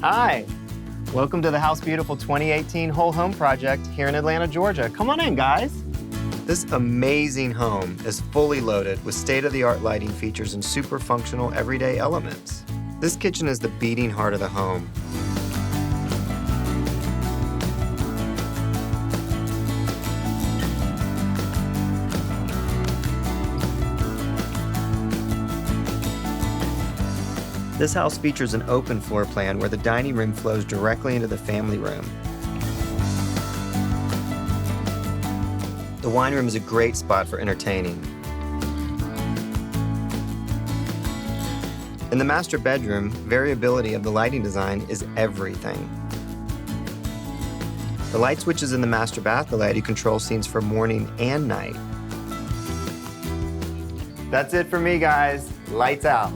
Hi. Welcome to the House Beautiful 2018 Whole Home Project here in Atlanta, Georgia. Come on in, guys. This amazing home is fully loaded with state-of-the-art lighting features and super functional everyday elements. This kitchen is the beating heart of the home. This house features an open floor plan where the dining room flows directly into the family room. The wine room is a great spot for entertaining. In the master bedroom, variability of the lighting design is everything. The light switches in the master bath allow you to control scenes for morning and night. That's it for me, guys. Lights out.